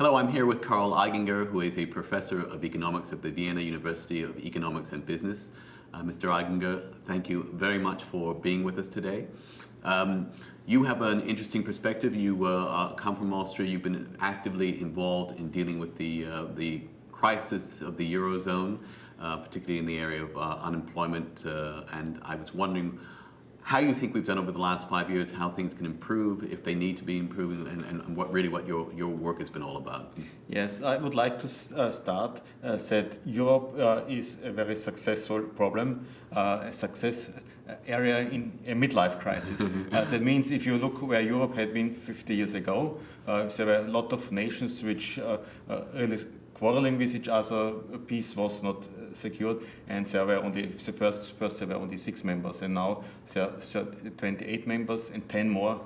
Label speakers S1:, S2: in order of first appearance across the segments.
S1: Hello, I'm here with Karl Aiginger, who is a professor of economics at the Vienna University of Economics and Business. Mr. Aiginger, thank you very much for being with us today. You have an interesting perspective. You come from Austria. You've been actively involved in dealing with the crisis of the Eurozone, particularly in the area of unemployment. And I was wondering how you think we've done over the last 5 years, how things can improve, if they need to be improving, and what your work has been all about.
S2: Yes, I would like to start that Europe is a very successful problem, a success area in a midlife crisis. That means if you look where Europe had been 50 years ago, there were a lot of nations which really quarreling with each other, peace was not secured, and there were only first there were only 6 members, and now there are 28 members, and 10 more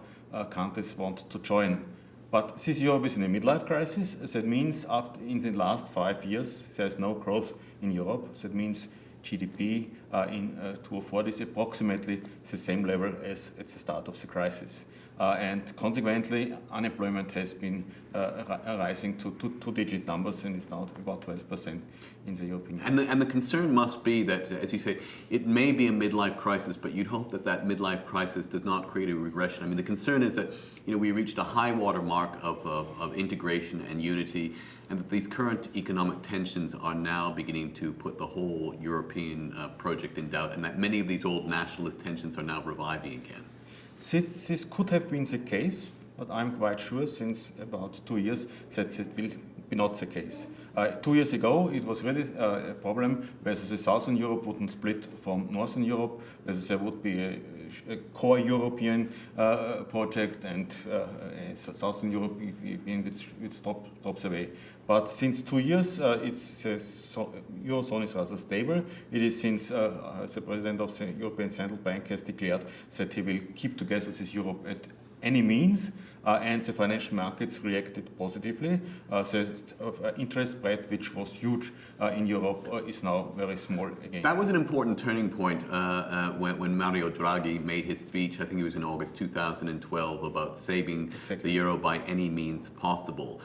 S2: countries want to join. But since Europe is in a midlife crisis, that means in the last 5 years there's no growth in Europe. That means GDP in 2004 is approximately the same level as at the start of the crisis. And consequently, unemployment has been rising to two-digit numbers, and is now about 12% in the European Union.
S1: And the concern must be that, as you say, it may be a midlife crisis, but you'd hope that that midlife crisis does not create a regression. I mean, the concern is that we reached a high water mark of integration and unity, and that these current economic tensions are now beginning to put the whole European project in doubt, and that many of these old nationalist tensions are now reviving again.
S2: This could have been the case, but I'm quite sure since about 2 years that it will be not the case. 2 years ago, it was really a problem whether the Southern Europe wouldn't split from Northern Europe, whether there would be a core European project and Southern Europe which drops away. But since 2 years, Eurozone is rather stable. It is since the president of the European Central Bank has declared that he will keep together this Europe at any means, and the financial markets reacted positively. The interest spread, which was huge in Europe, is now very small again.
S1: That was an important turning point when Mario Draghi made his speech, I think it was in August 2012, about saving the euro by any means possible.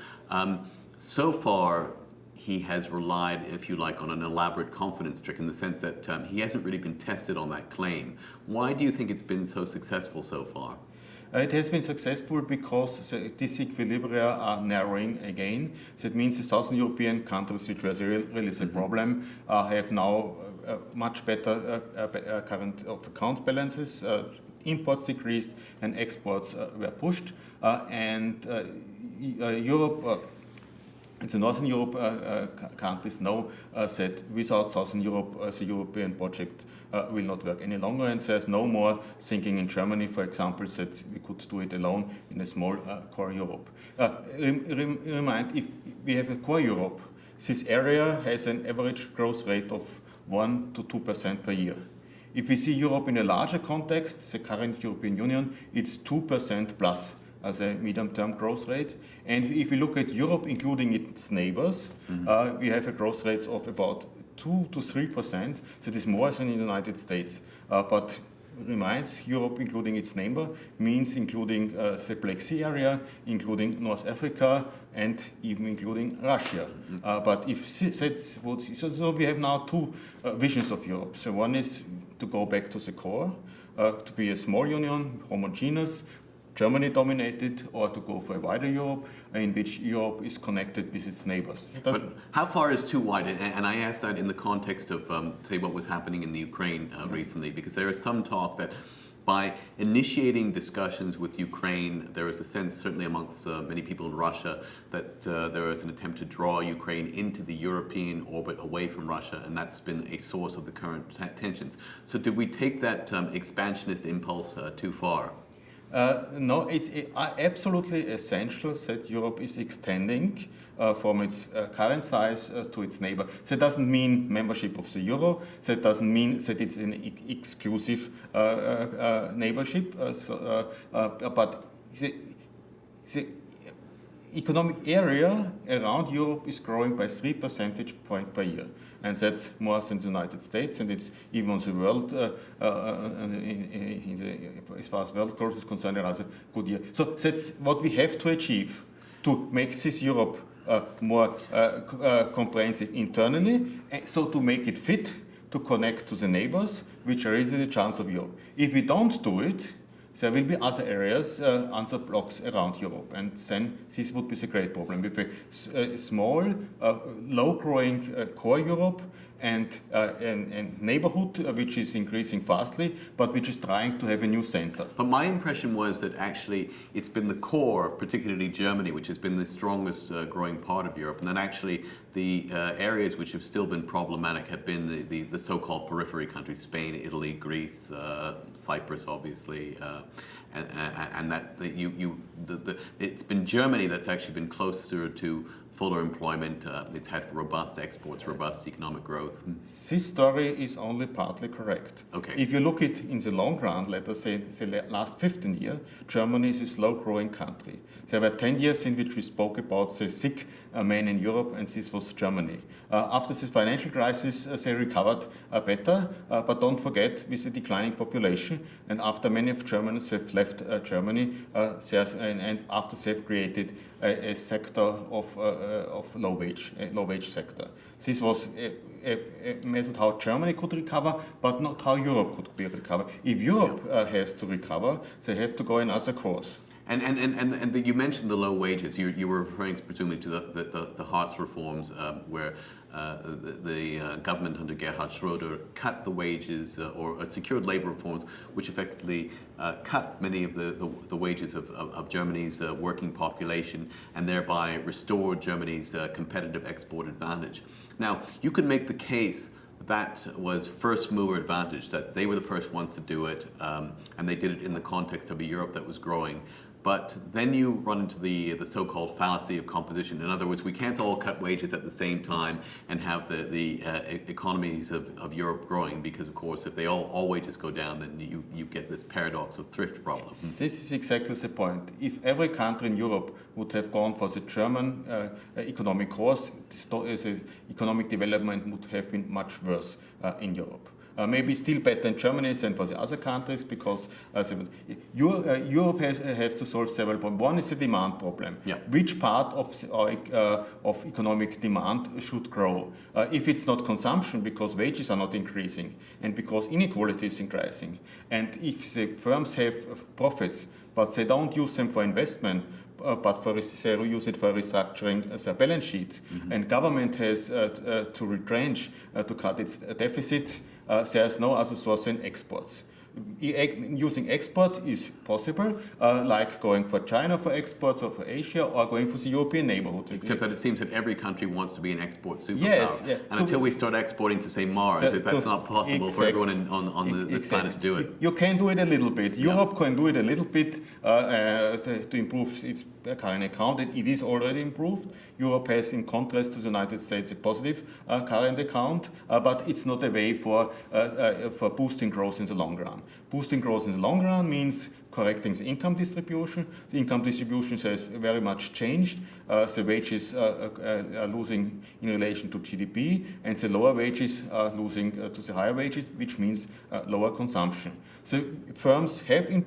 S1: So far, he has relied, if you like, on an elaborate confidence trick in the sense that he hasn't really been tested on that claim. Why do you think it's been so successful so far?
S2: It has been successful because the disequilibria are narrowing again. That means the Southern European countries, which was really the problem, have now much better current account balances. Imports decreased and exports were pushed. Europe, the Northern Europe countries know that without Southern Europe, the European project will not work any longer, and there's no more thinking in Germany, for example, that we could do it alone in a small core Europe. Remind, if we have a core Europe, this area has an average growth rate of 1 to 2% per year. If we see Europe in a larger context, the current European Union, it's 2% plus as a medium-term growth rate. And if we look at Europe, including its neighbors, we have a growth rate of about 2 to 3%. That is more than in the United States. But reminds, Europe, including its neighbor, means including the Black Sea area, including North Africa, and even including Russia. But if that's what, so we have now 2 visions of Europe. So one is to go back to the core, to be a small union, homogeneous, Germany dominated, or to go for a wider Europe in which Europe is connected with its neighbors.
S1: But how far is too wide? And I ask that in the context of, say, what was happening in the Ukraine recently, because there is some talk that by initiating discussions with Ukraine, there is a sense, certainly amongst many people in Russia, that there is an attempt to draw Ukraine into the European orbit away from Russia, and that's been a source of the current tensions. So did we take that expansionist impulse too far?
S2: No, it's absolutely essential that Europe is extending from its current size to its neighbor. That doesn't mean membership of the euro. That doesn't mean that it's an exclusive neighborship. But the economic area around Europe is growing by 3 percentage points per year. And that's more than the United States, and it's even on the world, as far as world growth is concerned, another good year. So that's what we have to achieve to make this Europe more comprehensive internally, so to make it fit to connect to the neighbors, which are easily the chance of Europe. If we don't do it, there will be other areas, other blocks around Europe, and then this would be the great problem. With a small, low-growing core Europe and neighborhood which is increasing fastly, but which is trying to have a new center.
S1: But my impression was that actually it's been the core, particularly Germany, which has been the strongest growing part of Europe, and then actually the areas which have still been problematic have been the so-called periphery countries, Spain, Italy, Greece, Cyprus, obviously, and that it's been Germany that's actually been closer to fuller employment. It's had robust exports, robust economic growth.
S2: This story is only partly correct.
S1: Okay.
S2: If you look at in the long run, let us say the last 15 years, Germany is a slow-growing country. There were 10 years in which we spoke about the sick man in Europe, and this was Germany. After this financial crisis, they recovered better, but don't forget, with the declining population, and after many of Germans have left Germany, and after they've created a sector of low wage sector. This was a method how Germany could recover, but not how Europe could be recovered. If Europe has to recover, they have to go another course.
S1: And you mentioned the low wages. You were referring presumably to the Hartz reforms, where the government under Gerhard Schröder cut the wages or secured labor reforms, which effectively cut many of the wages of Germany's working population and thereby restored Germany's competitive export advantage. Now, you could make the case that was first mover advantage, that they were the first ones to do it, and they did it in the context of a Europe that was growing. But then you run into the so-called fallacy of composition. In other words, we can't all cut wages at the same time and have the economies of Europe growing, because, of course, if all wages go down, then you get this paradox of thrift problem.
S2: This is exactly the point. If every country in Europe would have gone for the German economic course, the economic development would have been much worse in Europe. Maybe still better in Germany than for the other countries, because Europe has to solve several problems. One is the demand problem.
S1: Yeah.
S2: Which part of economic demand should grow? If it's not consumption, because wages are not increasing, and because inequality is increasing, and if the firms have profits, but they don't use them for investment, but they use it for restructuring their balance sheet, and government has to retrench to cut its deficit, there is no other source than exports. Using exports is possible, like going for China for exports or for Asia, or going for the European neighborhood.
S1: Except that it seems that every country wants to be an export superpower.
S2: Yes, yeah.
S1: And until we start exporting to, say, Mars, that's not possible for everyone on this planet to do it.
S2: You can do it a little bit. Europe can do it a little bit to improve its current account. It is already improved. Europe has, in contrast to the United States, a positive current account, but it's not a way for boosting growth in the long run. Boosting growth in the long run means correcting the income distribution. The income distribution has very much changed. The wages are losing in relation to GDP, and the lower wages are losing to the higher wages, which means lower consumption. So firms have in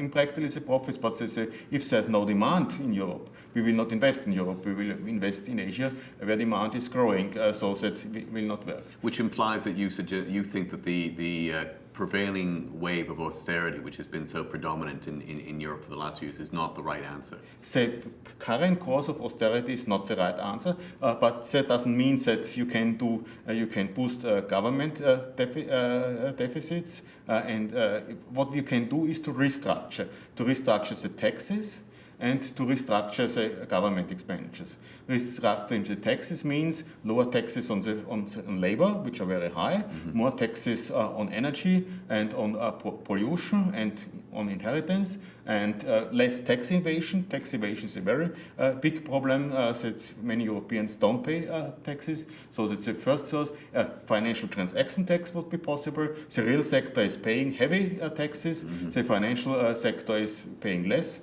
S2: practice the profits, but they say if there's no demand in Europe, we will not invest in Europe. We will invest in Asia, where demand is growing, so that will not work.
S1: Which implies that you think that the prevailing wave of austerity, which has been so predominant in Europe for the last few years, is not the right answer.
S2: The current course of austerity is not the right answer, but that doesn't mean that you can boost government deficits. And what you can do is to restructure the taxes and to restructure the government expenditures. Restructuring the taxes means lower taxes on labor, which are very high, more taxes on energy and on pollution and on inheritance, and less tax evasion. Tax evasion is a very big problem that many Europeans don't pay taxes. So that's the first source. Financial transaction tax would be possible. The real sector is paying heavy taxes. The financial sector is paying less.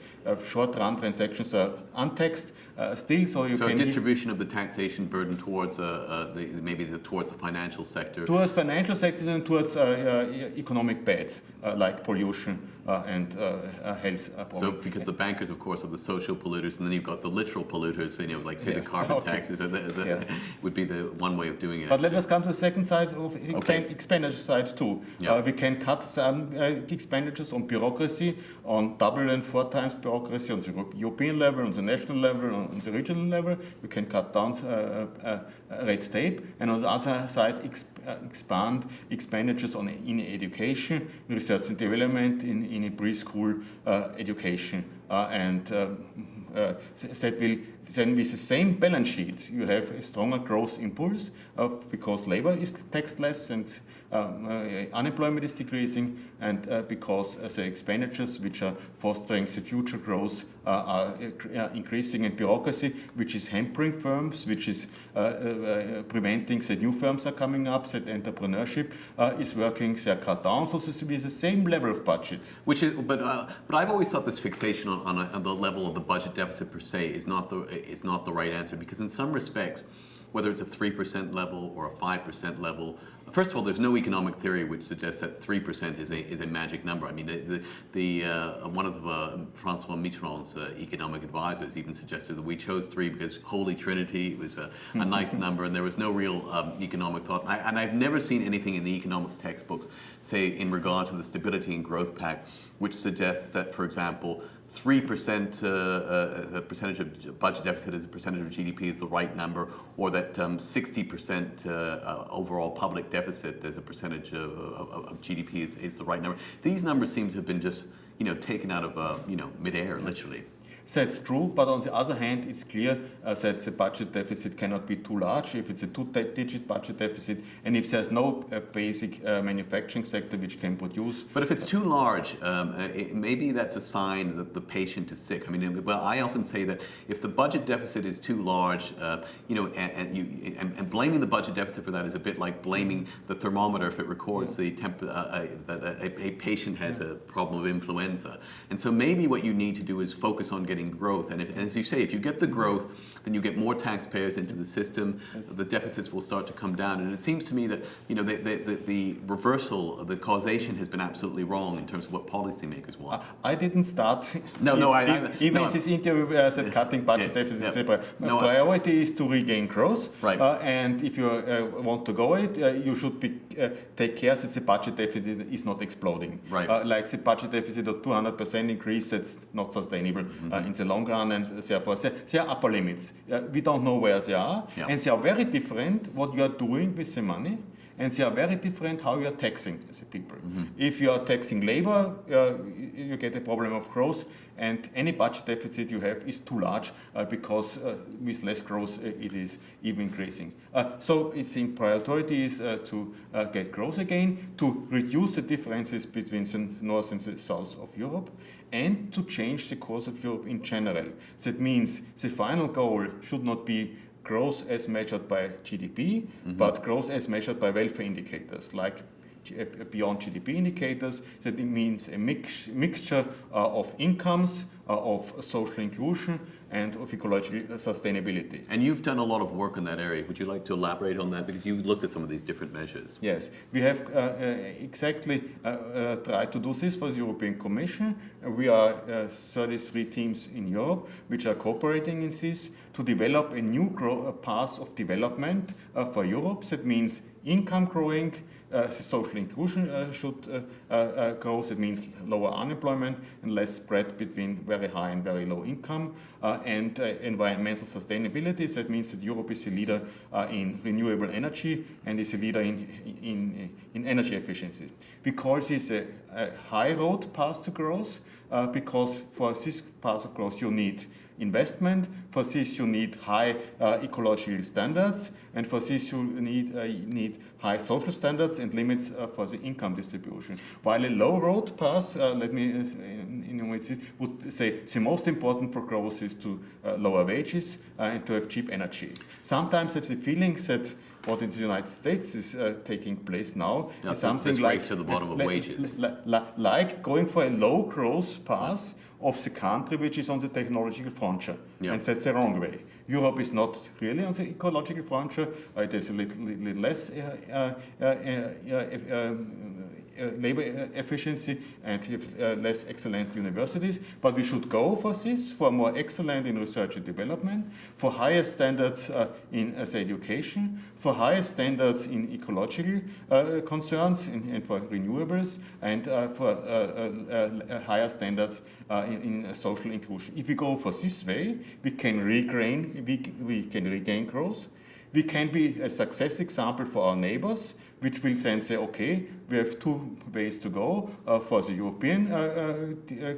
S2: Short-run transactions are untaxed, still. So you
S1: so
S2: can
S1: a distribution of the taxation burden towards towards the financial sector.
S2: Towards financial sectors and towards economic beds like pollution and health problems.
S1: So because the bankers, of course, are the social polluters, and then you've got the literal polluters, like say the carbon taxes, or would be the one way of doing it.
S2: But let us come to the second side of expenditure side too.
S1: Yeah.
S2: We can cut some expenditures on bureaucracy, on double and four times bureaucracy on the European level, on the national level, on the regional level. We can cut down red tape, and on the other side expand expenditures in education, research and development, in preschool education, and that will then, with the same balance sheet, you have a stronger growth impulse because labor is taxed less and unemployment is decreasing, and because the expenditures which are fostering the future growth are increasing, and bureaucracy, which is hampering firms, which is preventing that new firms are coming up, that entrepreneurship is working, they are cut down. So this will be the same level of budget.
S1: But I've always thought this fixation on the level of the budget deficit per se is not the right answer, because in some respects, whether it's a 3% level or a 5% level, first of all, there's no economic theory which suggests that 3% is a magic number. I mean, one of Francois Mitterrand's economic advisors even suggested that we chose 3 because Holy Trinity was a nice number, and there was no real economic thought. And I've never seen anything in the economics textbooks, say in regard to the Stability and Growth Pact, which suggests that, for example, 3% as a percentage of budget deficit as a percentage of GDP is the right number, or that 60% overall public deficit as a percentage of GDP is the right number. These numbers seem to have been just taken out of midair, literally.
S2: That's true, but on the other hand, it's clear that the budget deficit cannot be too large if it's a two-digit budget deficit, and if there's no basic manufacturing sector which can produce.
S1: But if it's too large, maybe that's a sign that the patient is sick. I mean, well, I often say that if the budget deficit is too large, and blaming the budget deficit for that is a bit like blaming the thermometer if it records the that a patient has a problem of influenza. And so maybe what you need to do is focus on getting growth, and as you say, if you get the growth, then you get more taxpayers into the system. The deficits will start to come down, and it seems to me that the reversal, the causation has been absolutely wrong in terms of what policymakers want.
S2: I didn't start. Even in this interview said cutting budget deficits. Priority is to regain growth,
S1: right?
S2: And if you want to go it, you should take care that the budget deficit is not exploding.
S1: Right.
S2: Like the budget deficit of 200% increase, that's not sustainable. In the long run, and therefore there are upper limits. We don't know where they are, and they are very different what you are doing with the money, and they are very different how you are taxing the people. If you are taxing labor, you get a problem of growth, and any budget deficit you have is too large because with less growth it is even increasing. So it's in priority is to get growth again, to reduce the differences between the north and the south of Europe, and to change the course of Europe in general. That means the final goal should not be growth as measured by GDP, but growth as measured by welfare indicators, like beyond GDP indicators. That it means a mixture of incomes, of social inclusion, and of ecological sustainability.
S1: And you've done a lot of work in that area. Would you like to elaborate on that? Because you've looked at some of these different measures.
S2: Yes, we have exactly tried to do this for the European Commission. We are 33 teams in Europe which are cooperating in this to develop a new path of development for Europe. That means income growing, the social inclusion should grow. That means lower unemployment and less spread between very high and very low income, and environmental sustainability. That means that Europe is a leader in renewable energy and is a leader in energy efficiency. We call this a high road path to growth because for this path of growth you need investment, for this you need high ecological standards, and for this you need high social standards and limits for the income distribution. While a low road path, would say the most important for growth is to lower wages and to have cheap energy. Sometimes I have the feeling that what in the United States is taking place now is something like
S1: race to the bottom of wages,
S2: like going for a low growth path of the country which is on the technological frontier. And that's that's the wrong way. Europe is not really on the ecological frontier. It is a little less labor efficiency and less excellent universities, but we should go for this, for more excellent in research and development, for higher standards in education, for higher standards in ecological concerns and for renewables, and for higher standards in social inclusion. If we go for this way, we can regain growth. We can be a success example for our neighbors, which will then say, okay, we have two ways to go for the European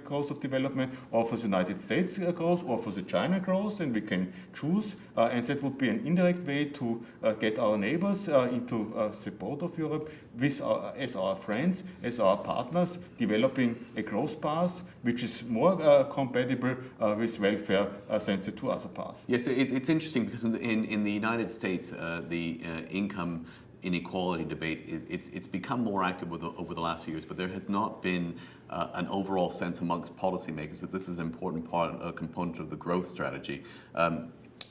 S2: growth of development, or for the United States growth, or for the China growth, and we can choose. And that would be an indirect way to get our neighbors into support of Europe with as our friends, as our partners, developing a growth path which is more compatible with welfare than the two other paths.
S1: Yes, it's interesting because in the United States, the income inequality debate, it's become more active over the last few years, but there has not been an overall sense amongst policymakers that this is an important component of the growth strategy.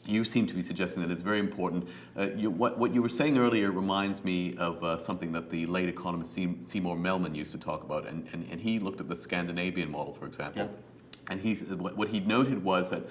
S1: You seem to be suggesting that it's very important. What you were saying earlier reminds me of something that the late economist Seymour Melman used to talk about, and he looked at the Scandinavian model, for example. Yeah. And what he noted was that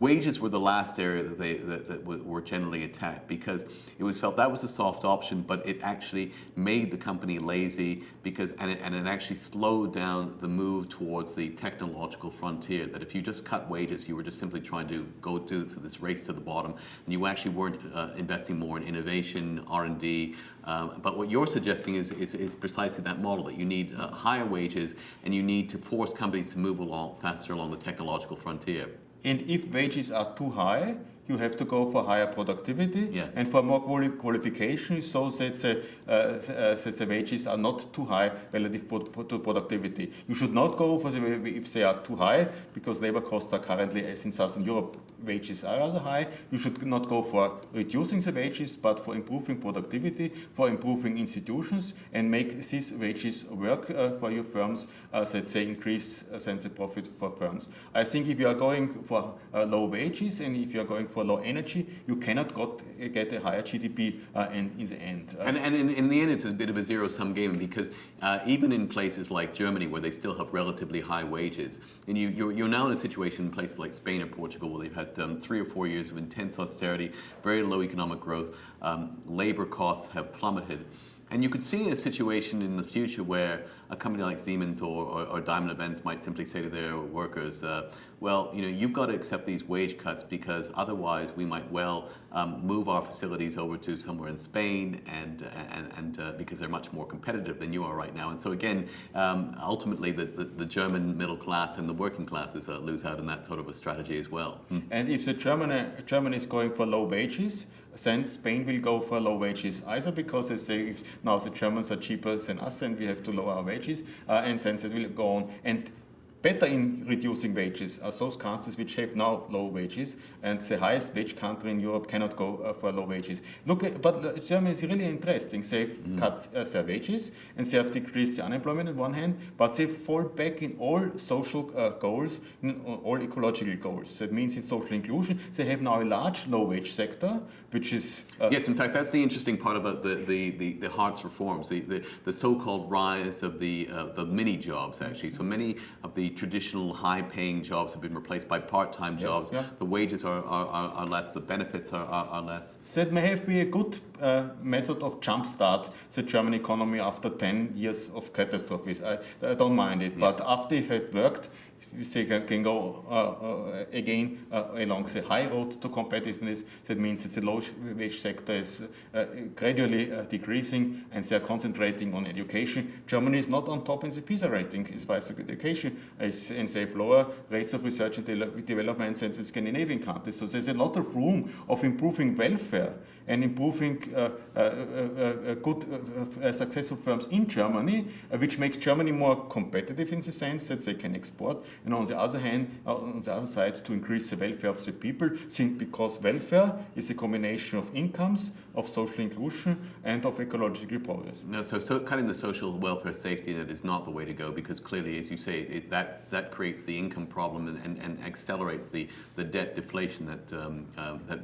S1: wages were the last area that were generally attacked because it was felt that was a soft option, but it actually made the company lazy and it actually slowed down the move towards the technological frontier. That if you just cut wages, you were just simply trying to go through this race to the bottom, and you actually weren't investing more in innovation, R&D. But what you're suggesting is precisely that model, that you need higher wages and you need to force companies to move faster along the technological frontier.
S2: And if wages are too high, you have to go for higher productivity,
S1: yes,
S2: and for more qualification, so that the wages are not too high relative to productivity. You should not go for if they are too high, because labor costs are currently, as in Southern Europe, wages are rather high. You should not go for reducing the wages, but for improving productivity, for improving institutions, and make these wages work for your firms, that they increase the profit for firms. I think if you are going for low wages and if you are going for low energy, you cannot get a higher GDP in the end.
S1: And in the end, it's a bit of a zero-sum game, because even in places like Germany, where they still have relatively high wages, and you're now in a situation in places like Spain or Portugal, where they've had 3 or 4 years of intense austerity, very low economic growth, labor costs have plummeted. And you could see a situation in the future where a company like Siemens or Daimler-Benz might simply say to their workers, well, you've got to accept these wage cuts, because otherwise we might move our facilities over to somewhere in Spain, and because they're much more competitive than you are right now. And so again, ultimately the German middle class and the working classes lose out in that sort of a strategy as well.
S2: And if the Germany is going for low wages, then Spain will go for low wages, either because they say if now the Germans are cheaper than us and we have to lower our wages, and then they will go on. And better in reducing wages are those countries which have now low wages, and the highest wage country in Europe cannot go for low wages. But Germany is really interesting. They've cut their wages, and they have decreased the unemployment on one hand, but they fall back in all social goals, in all ecological goals. That means in social inclusion, they have now a large low-wage sector, which is...
S1: yes, in fact, that's the interesting part about the Hartz reforms, the so-called rise of the mini jobs, actually. So many of the traditional high-paying jobs have been replaced by part-time jobs. Yeah. The wages are less, the benefits are less.
S2: That may have been a good method of jumpstart the German economy after 10 years of catastrophes. I don't mind it, but after it had worked, they can go again along the high road to competitiveness. That means that the low-wage sector is gradually decreasing, and they are concentrating on education. Germany is not on top in the PISA rating as far as education is, and they have lower rates of research and development than the Scandinavian countries. So there's a lot of room of improving welfare and improving good, successful firms in Germany, which makes Germany more competitive in the sense that they can export, and on the other hand, on the other side, to increase the welfare of the people, because welfare is a combination of incomes, of social inclusion, and of ecological progress.
S1: No, so cutting the social welfare safety net is not the way to go, because clearly, as you say, that creates the income problem and accelerates the debt deflation that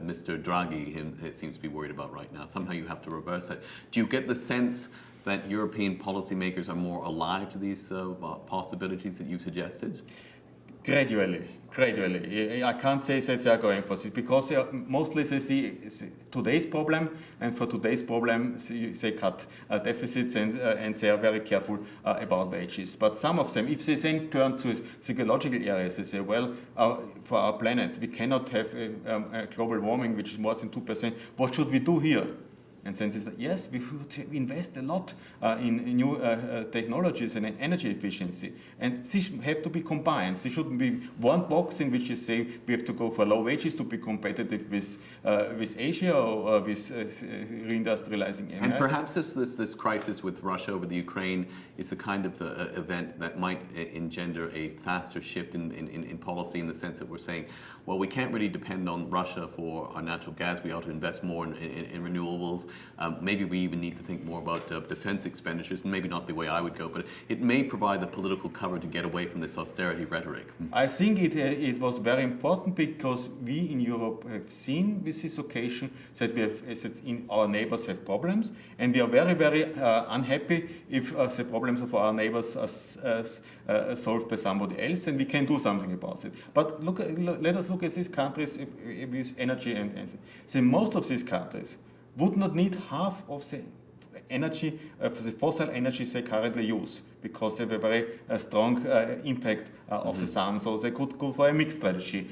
S1: Mr. Draghi it seems to be worried about right now. Somehow you have to reverse that. Do you get the sense that European policymakers are more alive to these possibilities that you suggested?
S2: Gradually. I can't say that they are going for this, because mostly they see today's problem, and for today's problem they cut deficits and they are very careful about wages. But some of them, if they then turn to ecological areas, they say, well, for our planet, we cannot have a global warming which is more than 2%. What should we do here? And then they say, yes, we should invest a lot in new technologies and in energy efficiency. And these have to be combined. There shouldn't be one box in which you say we have to go for low wages to be competitive with Asia or with reindustrializing America.
S1: And perhaps this crisis with Russia over the Ukraine is a kind of event that might engender a faster shift in policy, in the sense that we're saying, well, we can't really depend on Russia for our natural gas. We ought to invest more in renewables. Maybe we even need to think more about defense expenditures, and maybe not the way I would go, but it may provide the political cover to get away from this austerity rhetoric.
S2: I think it was very important, because we in Europe have seen with this occasion that our neighbors have problems, and we are very, very unhappy if the problems of our neighbors are solved by somebody else, and we can do something about it. But let us look at these countries with energy, and most of these countries would not need half of the energy, the fossil energy they currently use, because they have a very strong impact of the sun. So they could go for a mixed strategy,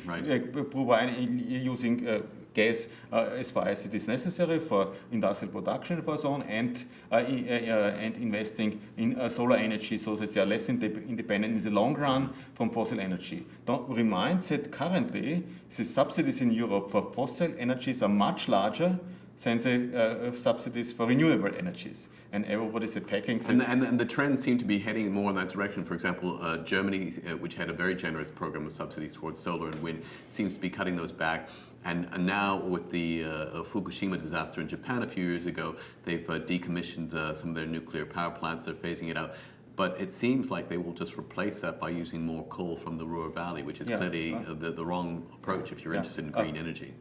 S2: using gas as far as it is necessary for industrial production for so on, and investing in solar energy, so that they are less independent in the long run from fossil energy. Don't remind that currently the subsidies in Europe for fossil energies are much larger than the subsidies for renewable energies, and everybody's attacking.
S1: And the trends seem to be heading more in that direction. For example, Germany, which had a very generous program of subsidies towards solar and wind, seems to be cutting those back. And now with the Fukushima disaster in Japan a few years ago, they've decommissioned some of their nuclear power plants. They're phasing it out. But it seems like they will just replace that by using more coal from the Ruhr Valley, which is clearly the wrong approach if you're interested in green energy.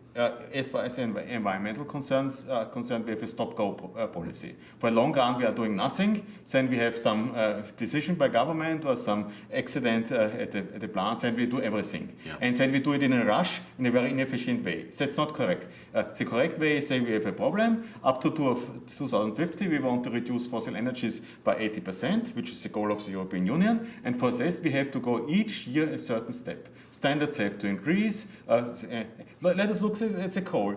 S2: As far as environmental concerns are concerned, we have a stop-go policy. For a long run, we are doing nothing. Then we have some decision by government or some accident at the plants, and we do everything. Yeah. And then we do it in a rush, in a very inefficient way. That's not correct. The correct way is say we have a problem. Up to 2050, we want to reduce fossil energies by 80%, which is the goal of the European Union. And for this, we have to go each year a certain step. Standards have to increase. Let us look at the coal.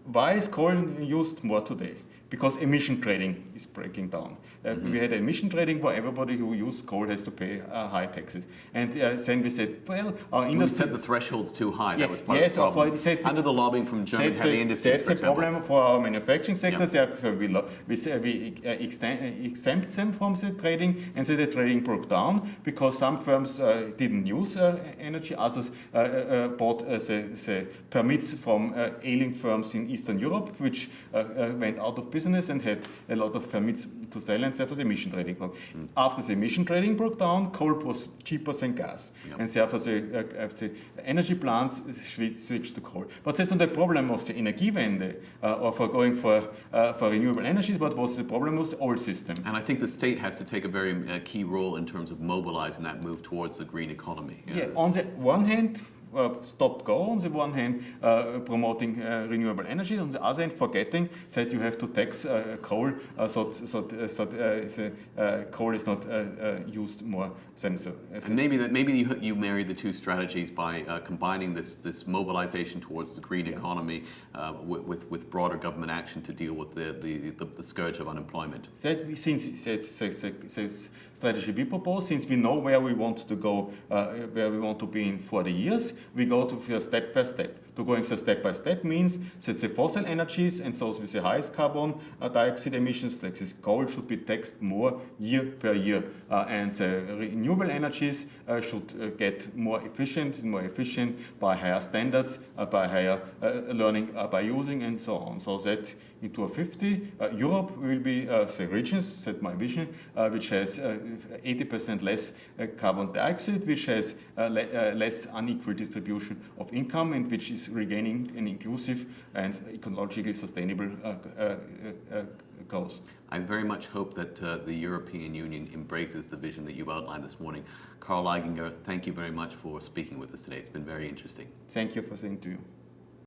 S2: Why is coal used more today? Because emission trading is breaking down. We had emission trading where everybody who used coal has to pay high taxes. And then we said, well, our industry...
S1: We set the thresholds too high. That was part of the problem. Under the lobbying from German heavy industries,
S2: for example. That's a problem for our manufacturing sector. Yeah. We exempt them from the trading, and so the trading broke down because some firms didn't use energy. Others bought the permits from ailing firms in Eastern Europe, which went out of business and had a lot of permits to sell, and therefore the emission trading broke. After the emission trading broke down, coal was cheaper than gas, and therefore the energy plants switched to coal. But that's not the problem of the Energiewende or for going for renewable energies, but was the problem of the old system.
S1: And I think the state has to take a very key role in terms of mobilizing that move towards the green economy.
S2: On the one hand, stop-go, on the one hand promoting renewable energy, on the other hand forgetting that you have to tax coal, so coal is not used more than so.
S1: And maybe you marry the two strategies by combining this mobilization towards the green economy with broader government action to deal with the scourge of unemployment. Since
S2: strategy we propose, since we know where we want to go, where we want to be in 40 years, we go to step by step. to going so step by step means that the fossil energies and those with the highest carbon dioxide emissions, like this coal, should be taxed more year per year. And the renewable energies should get more efficient by higher standards, by higher learning by using, and so on. So that in 2050, Europe will be the regions, that's my vision, which has 80% less carbon dioxide, which has less unequal distribution of income, and which is regaining an inclusive and ecologically sustainable goals.
S1: I very much hope that the European Union embraces the vision that you've outlined this morning. Karl Aiginger, thank you very much for speaking with us today. It's been very interesting.
S2: Thank you for saying to you.